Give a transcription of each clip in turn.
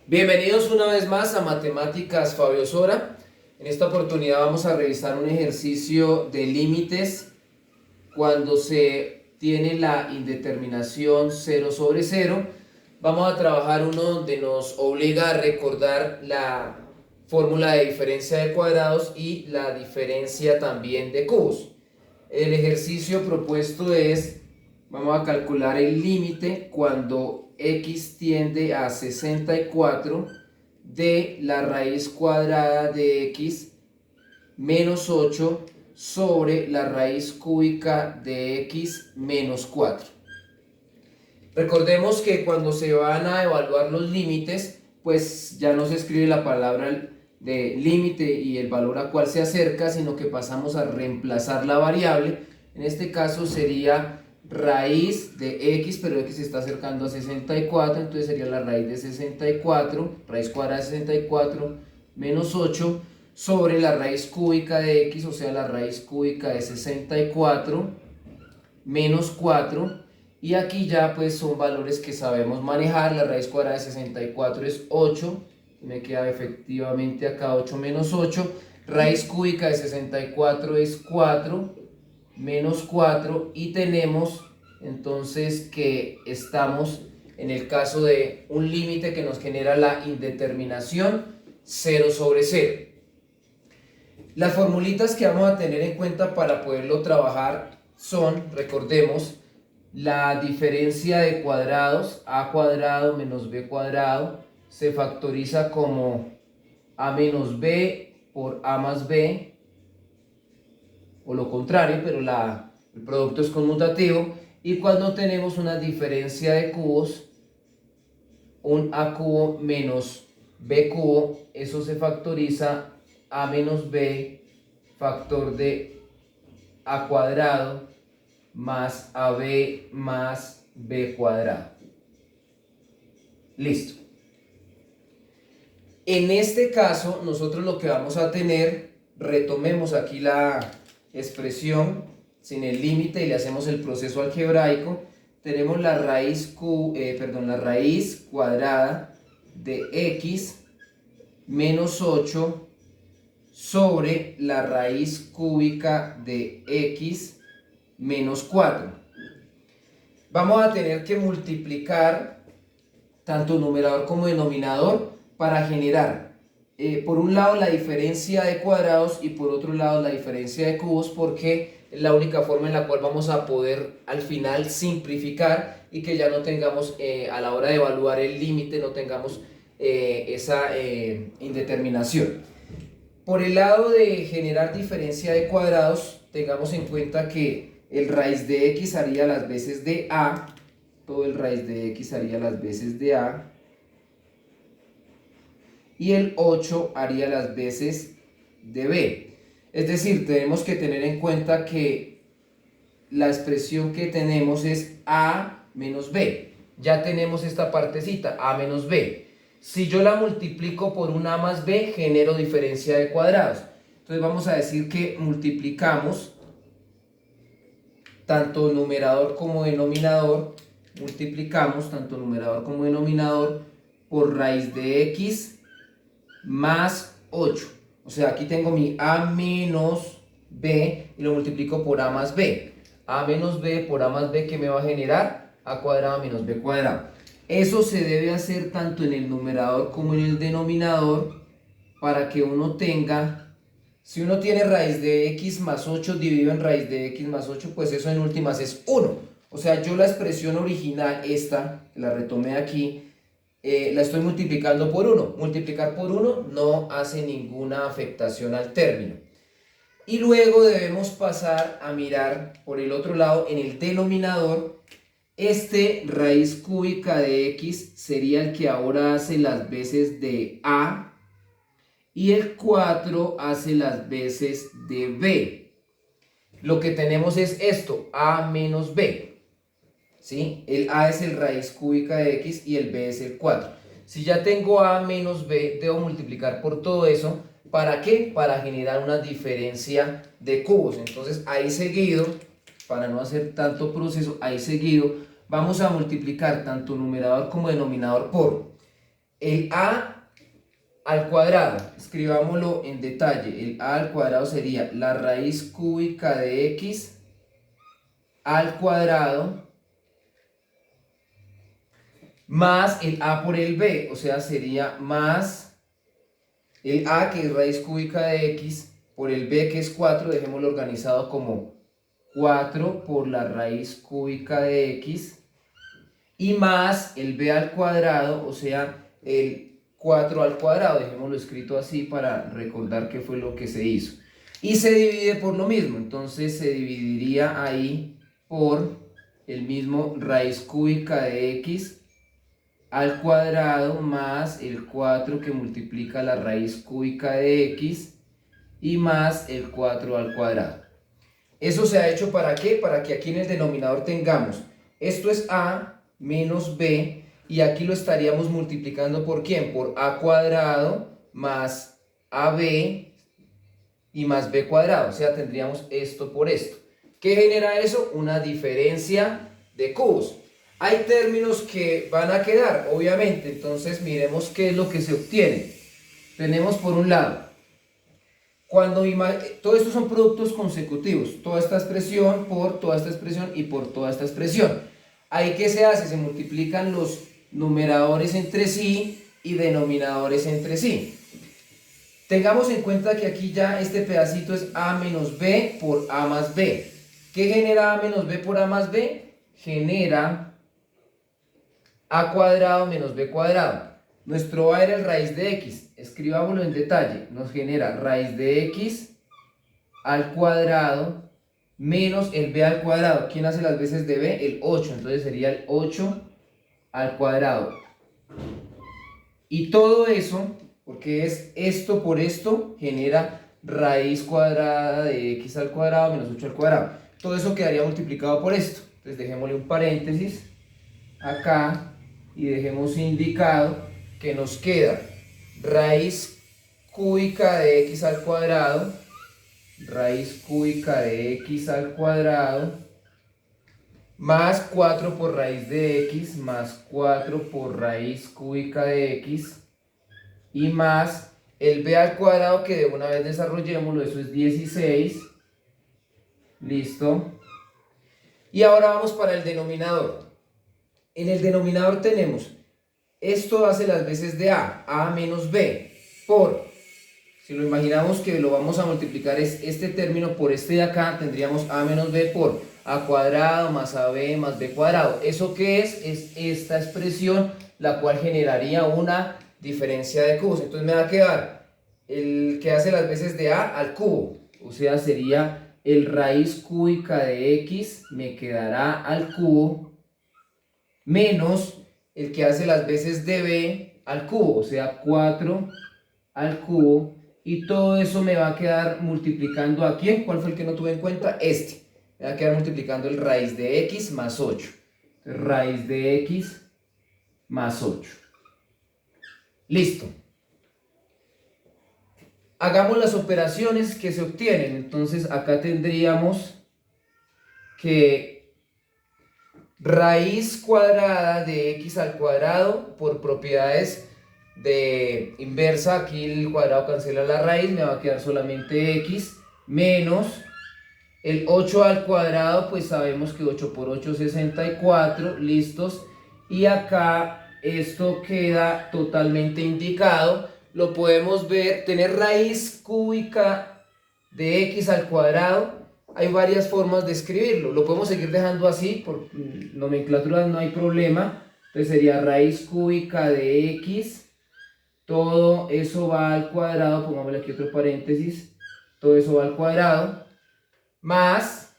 Bienvenidos una vez más a Matemáticas Fabio Sora. En esta oportunidad vamos a revisar un ejercicio de límites cuando se tiene la indeterminación 0 sobre 0. Vamos a trabajar uno donde nos obliga a recordar la fórmula de diferencia de cuadrados y la diferencia también de cubos. El ejercicio propuesto es, vamos a calcular el límite cuando x tiende a 64 de la raíz cuadrada de x menos 8 sobre la raíz cúbica de x menos 4. Recordemos que cuando se van a evaluar los límites, pues ya no se escribe la palabra de límite y el valor a cual se acerca, sino que pasamos a reemplazar la variable. En este caso sería raíz de x, pero x se está acercando a 64, entonces sería la raíz de 64, raíz cuadrada de 64 menos 8 sobre la raíz cúbica de x, o sea la raíz cúbica de 64 menos 4. Y aquí ya pues son valores que sabemos manejar. La raíz cuadrada de 64 es 8, me queda efectivamente acá 8 menos 8. Raíz cúbica de 64 es 4 menos 4, y tenemos entonces que estamos en el caso de un límite que nos genera la indeterminación 0 sobre 0. Las formulitas que vamos a tener en cuenta para poderlo trabajar son, recordemos, la diferencia de cuadrados, a cuadrado menos b cuadrado, se factoriza como a menos b por a más b, o lo contrario, pero el producto es conmutativo. Y cuando tenemos una diferencia de cubos, un a cubo menos b cubo, eso se factoriza a menos b factor de a cuadrado más ab más b cuadrado. Listo. En este caso, nosotros lo que vamos a tener, retomemos aquí la expresión sin el límite y le hacemos el proceso algebraico. Tenemos la raíz cuadrada de x menos 8 sobre la raíz cúbica de x menos 4. Vamos a tener que multiplicar tanto numerador como denominador para generar por un lado la diferencia de cuadrados y por otro lado la diferencia de cubos, porque es la única forma en la cual vamos a poder al final simplificar y que ya no tengamos a la hora de evaluar el límite, no tengamos esa indeterminación. Por el lado de generar diferencia de cuadrados, tengamos en cuenta que el raíz de x haría las veces de a, todo el raíz de x haría las veces de a, y el 8 haría las veces de b. Es decir, tenemos que tener en cuenta que la expresión que tenemos es a menos b. Ya tenemos esta partecita, a menos b. Si yo la multiplico por un a más b, genero diferencia de cuadrados. Entonces vamos a decir que multiplicamos tanto numerador como denominador, por raíz de x más 8. O sea, aquí tengo mi a menos b y lo multiplico por a más b. A menos b por a más b, que me va a generar a cuadrado menos b cuadrado. Eso se debe hacer tanto en el numerador como en el denominador para que uno tenga, si uno tiene raíz de x más 8 dividido en raíz de x más 8, pues eso en últimas es 1. O sea, yo la expresión original, esta, la retomé aquí, la estoy multiplicando por 1. Multiplicar por 1 no hace ninguna afectación al término. Y luego debemos pasar a mirar por el otro lado en el denominador. Este raíz cúbica de x sería el que ahora hace las veces de a, y el 4 hace las veces de b. Lo que tenemos es esto, a menos b. ¿Sí? El a es el raíz cúbica de x y el b es el 4. Si ya tengo a menos b, debo multiplicar por todo eso. ¿Para qué? Para generar una diferencia de cubos. Entonces ahí seguido, para no hacer tanto proceso, ahí seguido vamos a multiplicar tanto numerador como denominador por el a al cuadrado, escribámoslo en detalle, el a al cuadrado sería la raíz cúbica de x al cuadrado más el a por el b, o sea, sería más el a, que es raíz cúbica de x, por el b, que es 4, dejémoslo organizado como 4 por la raíz cúbica de x, y más el b al cuadrado, o sea, el 4 al cuadrado, dejémoslo escrito así para recordar qué fue lo que se hizo. Y se divide por lo mismo, entonces se dividiría ahí por el mismo raíz cúbica de x al cuadrado más el 4 que multiplica la raíz cúbica de x y más el 4 al cuadrado. ¿Eso se ha hecho para qué? Para que aquí en el denominador tengamos, esto es a menos b, y aquí lo estaríamos multiplicando ¿por quién? Por a cuadrado más ab y más b cuadrado, o sea, tendríamos esto por esto. ¿Qué genera eso? Una diferencia de cubos. Hay términos que van a quedar, obviamente, entonces miremos qué es lo que se obtiene. Tenemos por un lado, todo esto son productos consecutivos, toda esta expresión por toda esta expresión y por toda esta expresión. Ahí, ¿qué se hace? Se multiplican los numeradores entre sí y denominadores entre sí. Tengamos en cuenta que aquí ya este pedacito es a menos b por a más b. ¿Qué genera a menos b por a más b? Genera a cuadrado menos b cuadrado. Nuestro a era el raíz de x. Escribámoslo en detalle. Nos genera raíz de x al cuadrado menos el b al cuadrado. ¿Quién hace las veces de b? El 8. Entonces sería el 8 al cuadrado. Y todo eso, porque es esto por esto, genera raíz cuadrada de x al cuadrado menos 8 al cuadrado. Todo eso quedaría multiplicado por esto. Entonces dejémosle un paréntesis acá y dejemos indicado que nos queda raíz cúbica de x al cuadrado, raíz cúbica de x al cuadrado, más 4 por raíz de x, más 4 por raíz cúbica de x, y más el b al cuadrado, que de una vez desarrollémoslo, eso es 16, listo. Y ahora vamos para el denominador. En el denominador tenemos, esto hace las veces de a menos b, por, si lo imaginamos que lo vamos a multiplicar es este término por este de acá, tendríamos a menos b por a cuadrado más ab más b cuadrado. ¿Eso qué es? Es esta expresión, la cual generaría una diferencia de cubos. Entonces me va a quedar el que hace las veces de a al cubo, o sea, sería el raíz cúbica de x, me quedará al cubo, menos el que hace las veces de b al cubo, o sea, 4 al cubo, y todo eso me va a quedar multiplicando ¿a quién? ¿Cuál fue el que no tuve en cuenta? Este. Me va a quedar multiplicando el raíz de x más 8. Raíz de x más 8. Listo. Hagamos las operaciones que se obtienen. Entonces acá tendríamos que raíz cuadrada de x al cuadrado, por propiedades de inversa, aquí el cuadrado cancela la raíz, me va a quedar solamente x, menos el 8 al cuadrado, pues sabemos que 8 por 8 es 64, listos. Y acá esto queda totalmente indicado, lo podemos ver, tener raíz cúbica de x al cuadrado. Hay varias formas de escribirlo, lo podemos seguir dejando así, por nomenclatura no hay problema. Entonces sería raíz cúbica de x, todo eso va al cuadrado, pongámosle aquí otro paréntesis, todo eso va al cuadrado, más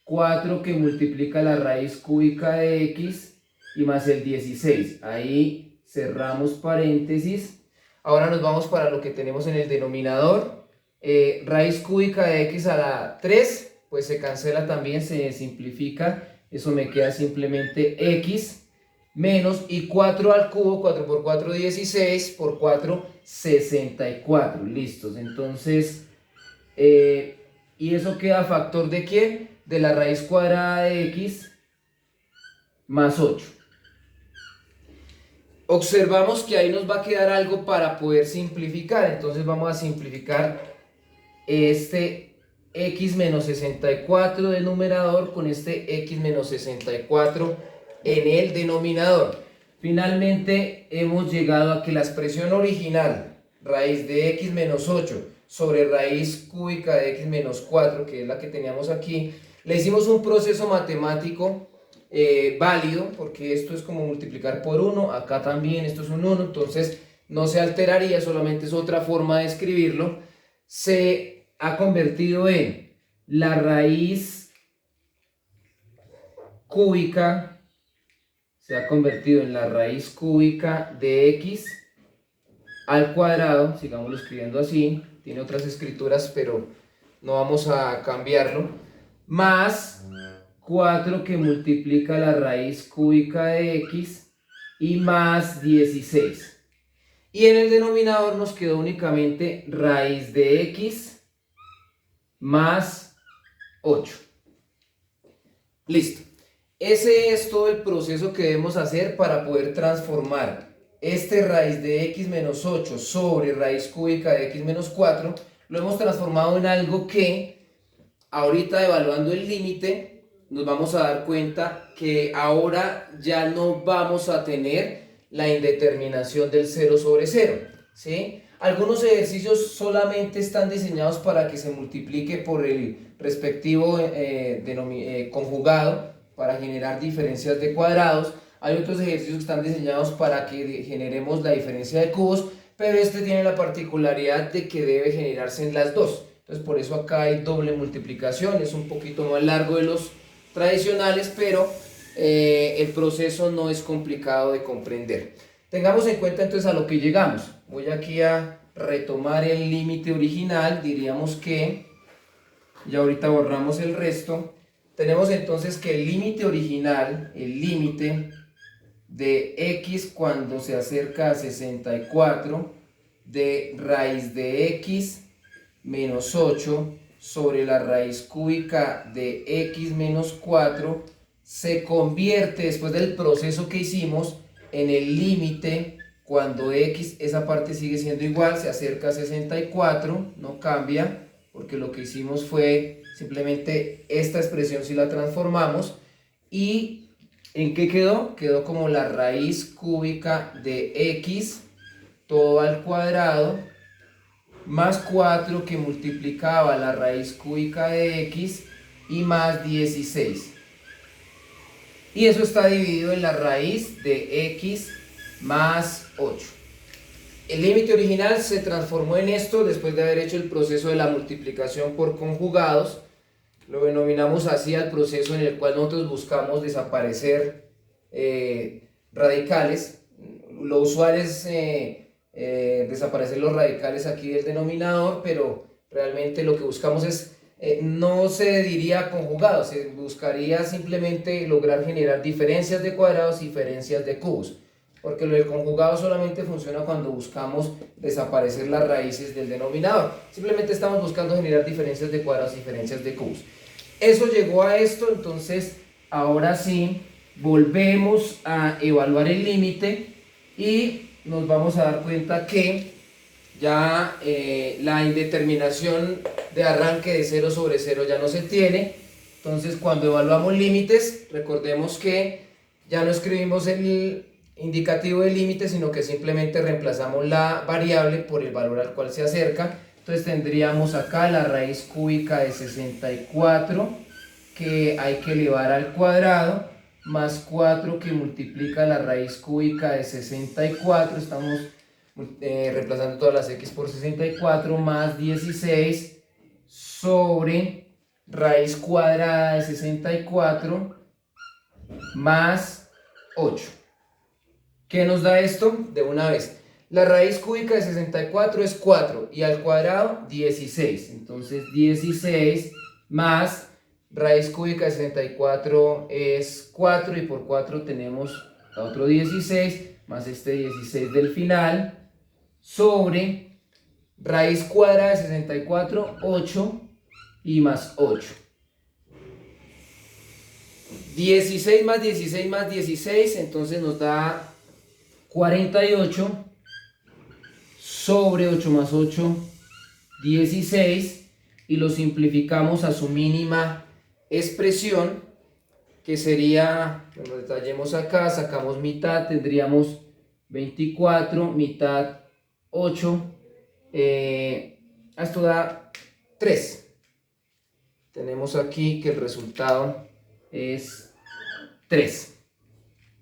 4 que multiplica la raíz cúbica de x y más el 16. Ahí cerramos paréntesis. Ahora nos vamos para lo que tenemos en el denominador. Raíz cúbica de x a la 3, pues se cancela también, se simplifica. Eso me queda simplemente x menos, y 4 al cubo, 4 por 4, 16, por 4, 64. Listos. Entonces, y eso queda factor de ¿quién? De la raíz cuadrada de x más 8. observamos que ahí nos va a quedar algo para poder simplificar. Entonces vamos a simplificar este x menos 64 del numerador con este x menos 64 en el denominador. Finalmente hemos llegado a que la expresión original, raíz de x menos 8 sobre raíz cúbica de x menos 4, que es la que teníamos aquí, le hicimos un proceso matemático válido, porque esto es como multiplicar por 1, acá también esto es un 1, entonces no se alteraría, solamente es otra forma de escribirlo. Se ha convertido en la raíz cúbica, se ha convertido en la raíz cúbica de x al cuadrado, sigámoslo escribiendo así, tiene otras escrituras pero no vamos a cambiarlo, más 4 que multiplica la raíz cúbica de x y más 16. Y en el denominador nos quedó únicamente raíz de x más 8. Listo. Ese es todo el proceso que debemos hacer para poder transformar este raíz de x menos 8 sobre raíz cúbica de x menos 4. Lo hemos transformado en algo que ahorita, evaluando el límite, nos vamos a dar cuenta que ahora ya no vamos a tener la indeterminación del 0 sobre 0, ¿sí? Algunos ejercicios solamente están diseñados para que se multiplique por el respectivo conjugado para generar diferencias de cuadrados. Hay otros ejercicios que están diseñados para que generemos la diferencia de cubos, pero este tiene la particularidad de que debe generarse en las dos. Entonces por eso acá hay doble multiplicación, es un poquito más largo de los tradicionales, pero el proceso no es complicado de comprender. Tengamos en cuenta entonces a lo que llegamos. Voy aquí a retomar el límite original, diríamos que ya ahorita borramos el resto. Tenemos entonces que el límite original, el límite de x cuando se acerca a 64 de raíz de x menos 8 sobre la raíz cúbica de x menos 4 se convierte, después del proceso que hicimos, en el límite cuando x, esa parte sigue siendo igual, se acerca a 64, no cambia, porque lo que hicimos fue simplemente esta expresión si la transformamos. ¿Y en qué quedó? Quedó como la raíz cúbica de x todo al cuadrado más 4 que multiplicaba la raíz cúbica de x y más 16. Y eso está dividido en la raíz de x más 8. El límite original se transformó en esto después de haber hecho el proceso de la multiplicación por conjugados. Lo denominamos así al proceso en el cual nosotros buscamos desaparecer radicales. Lo usual es desaparecer los radicales aquí del denominador, pero realmente lo que buscamos es, no se diría conjugado, se buscaría simplemente lograr generar diferencias de cuadrados y diferencias de cubos, porque lo del conjugado solamente funciona cuando buscamos desaparecer las raíces del denominador. Simplemente estamos buscando generar diferencias de cuadrados y diferencias de cubos. Eso llegó a esto, entonces ahora sí volvemos a evaluar el límite y nos vamos a dar cuenta que ya la indeterminación de arranque de 0 sobre 0 ya no se tiene. Entonces cuando evaluamos límites, recordemos que ya no escribimos el indicativo de límite, sino que simplemente reemplazamos la variable por el valor al cual se acerca. Entonces tendríamos acá la raíz cúbica de 64 que hay que elevar al cuadrado, más 4 que multiplica la raíz cúbica de 64, estamos reemplazando todas las x por 64, más 16 sobre raíz cuadrada de 64 más 8. ¿Qué nos da esto? De una vez. La raíz cúbica de 64 es 4 y al cuadrado 16. Entonces 16 más raíz cúbica de 64 es 4 y por 4 tenemos otro 16 más este 16 del final sobre raíz cuadrada de 64, 8 y más 8. 16 más 16 más 16, entonces nos da 48 sobre 8 más 8, 16, y lo simplificamos a su mínima expresión, que sería, lo detallemos acá, sacamos mitad, tendríamos 24, mitad 8, esto da 3. Tenemos aquí que el resultado es 3.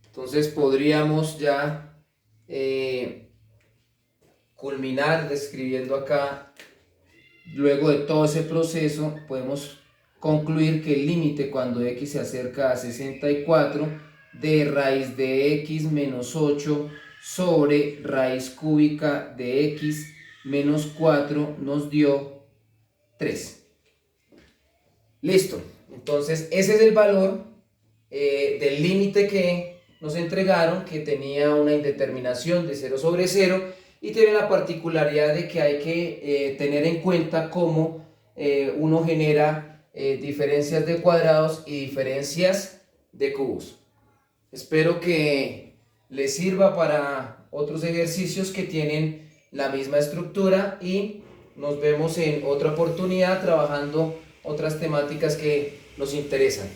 Entonces podríamos ya culminar describiendo acá, luego de todo ese proceso, podemos concluir que el límite cuando x se acerca a 64 de raíz de x menos 8 sobre raíz cúbica de x menos 4 nos dio 3. Listo. Entonces ese es el valor del límite que nos entregaron, que tenía una indeterminación de 0 sobre 0 y tiene la particularidad de que hay que tener en cuenta cómo uno genera diferencias de cuadrados y diferencias de cubos. Espero que les sirva para otros ejercicios que tienen la misma estructura y nos vemos en otra oportunidad trabajando otras temáticas que nos interesan.